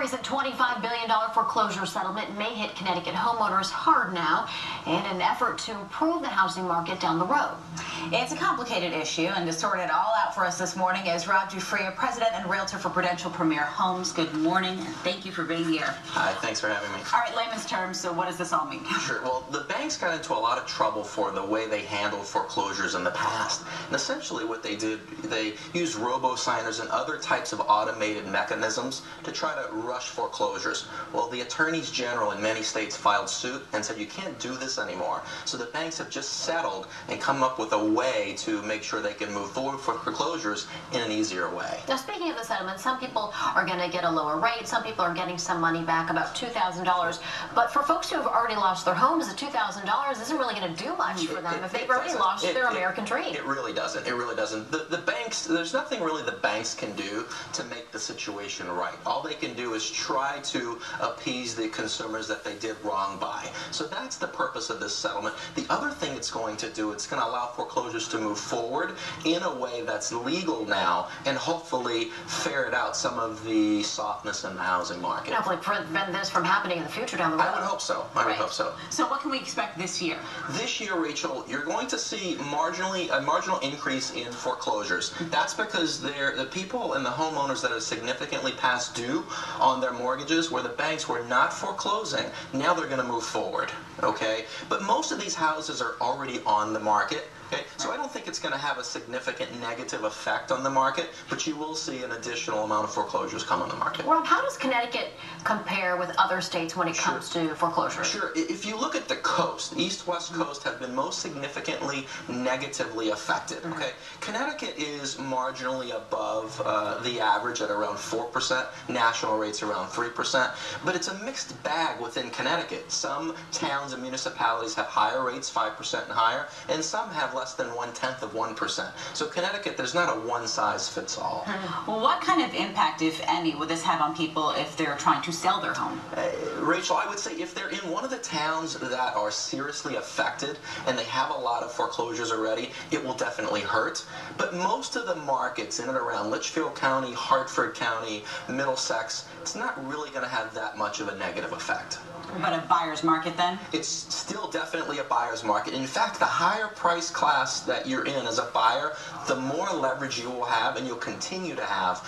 recent $25 billion foreclosure settlement may hit Connecticut homeowners hard now in an effort to improve the housing market down the road. It's a complicated issue, and to sort it all out for us this morning is Giuffria, President and Realtor for Prudential Premier Homes. Good morning, and thank you for being here. Hi, thanks for having me. All right, layman's terms, so what does this all mean? Sure. Well, the banks got into a lot of trouble for the way they handled foreclosures in the past. And essentially what they did, they used robo-signers and other types of automated mechanisms to try to rush foreclosures. Well, the attorneys general in many states filed suit and said you can't do this anymore. So the banks have just settled and come up with a way to make sure they can move forward for foreclosures in an easier way. Now, speaking of the settlement, some people are going to get a lower rate. Some people are getting some money back, about $2,000. But for folks who have already lost their homes, the $2,000 isn't really going to do much for them if they've already lost their American dream. It really doesn't. It really doesn't. The banks, there's nothing really the banks can do to make the situation right. All they can do is try to appease the consumers that they did wrong by. So that's the purpose of this settlement. The other thing it's going to do, it's going to allow foreclosures to move forward in a way that's legal now and hopefully ferret out some of the softness in the housing market. Hopefully prevent this from happening in the future down the road. I would hope so. I would hope so. So what can we expect this year? This year, Rachel, you're going to see a marginal increase in foreclosures. That's because the people and the homeowners that are significantly past due on their mortgages, where the banks were not foreclosing, now they're going to move forward. Okay? But most of these houses are already on the market. Okay, so I don't think it's going to have a significant negative effect on the market, but you will see an additional amount of foreclosures come on the market. Rob, how does Connecticut compare with other states when it comes to foreclosures? Sure. If you look at the coast, East-West coast have been most significantly negatively affected. Okay, Connecticut is marginally above the average at around 4%. National rates around 3%, but it's a mixed bag within Connecticut. Some towns and municipalities have higher rates, 5% and higher, and some have less than 1/10%. So Connecticut, there's not a one-size-fits-all. Well, what kind of impact, if any, would this have on people if they're trying to sell their home? Rachel, I would say if they're in one of the towns that are seriously affected and they have a lot of foreclosures already, it will definitely hurt. But most of the markets in and around Litchfield County, Hartford County, Middlesex, it's not really going to have that much of a negative effect. But a buyer's market then? It's still definitely a buyer's market. In fact, the higher price class that you're in as a buyer, the more leverage you will have and you'll continue to have,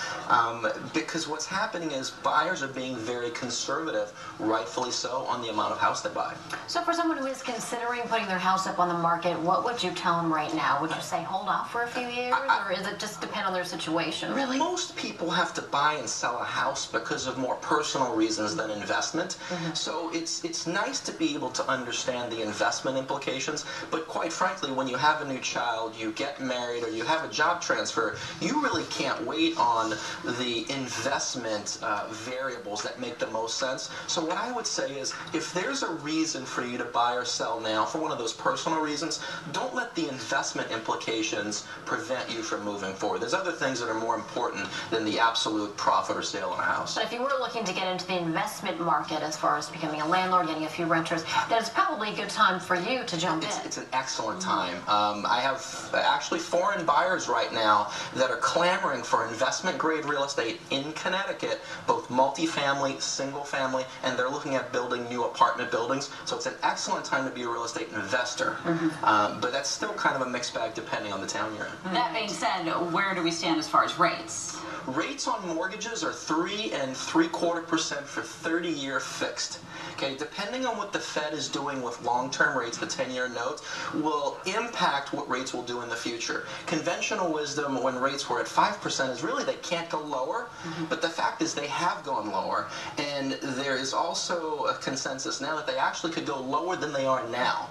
because what's happening is buyers are being very conservative, rightfully so, on the amount of house they buy. So for someone who is considering putting their house up on the market, what would you tell them right now? Would you say hold off for a few years, or is it just depend on their situation? Really? Most people have to buy and sell a house because of more personal reasons than investment. So it's nice to be able to understand the investment implications, but quite frankly, when you have a new child, you get married, or you have a job transfer, you really can't wait on the investment variables that make the most sense. So what I would say is, if there's a reason for you to buy or sell now for one of those personal reasons, don't let the investment implications prevent you from moving forward. There's other things that are more important than the absolute profit or sale on a house. But if you were looking to get into the investment market as far as becoming a landlord, getting a few renters, then it's probably a good time for you to jump in. It's an excellent time. I have actually foreign buyers right now that are clamoring for investment-grade real estate in Connecticut, both multifamily, single-family, and they're looking at building new apartment buildings. So it's an excellent time to be a real estate investor. But that's still kind of a mixed bag depending on the town you're in. That being said, where do we stand as far as rates? Rates on mortgages are 3 3/4% for 30-year fixed. Okay, depending on what the Fed is doing with long-term rates, the 10-year notes, will impact what rates will do in the future. Conventional wisdom when rates were at 5% is really they can't go lower, but the fact is they have gone lower, and there is also a consensus now that they actually could go lower than they are now,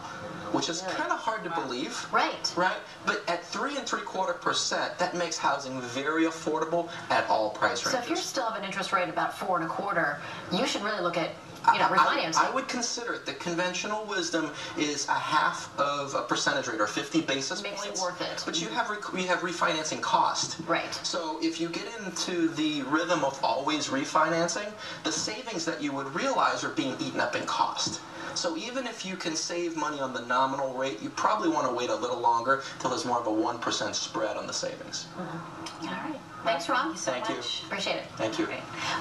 which is kind of hard to believe. Right. Right? But at 3 3/4%, that makes housing very affordable at all price ranges. So if you still have an interest rate about 4 1/4, you should really look at refinancing. I would consider it. The conventional wisdom is 1/2 of a percentage rate, or 50 basis points. Makes it worth it. But you have refinancing cost. Right. So if you get into the rhythm of always refinancing, the savings that you would realize are being eaten up in cost. So even if you can save money on the nominal rate, you probably want to wait a little longer till there's more of a 1% spread on the savings. All right. Thanks, Ron. Thank you. Appreciate it. Thank you.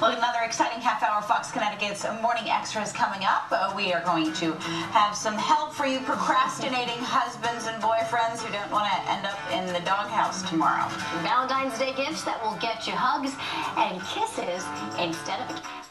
Well, another exciting half hour Fox Connecticut's Morning Extras coming up. We are going to have some help for you procrastinating husbands and boyfriends who don't want to end up in the doghouse tomorrow. Valentine's Day gifts that will get you hugs and kisses instead of a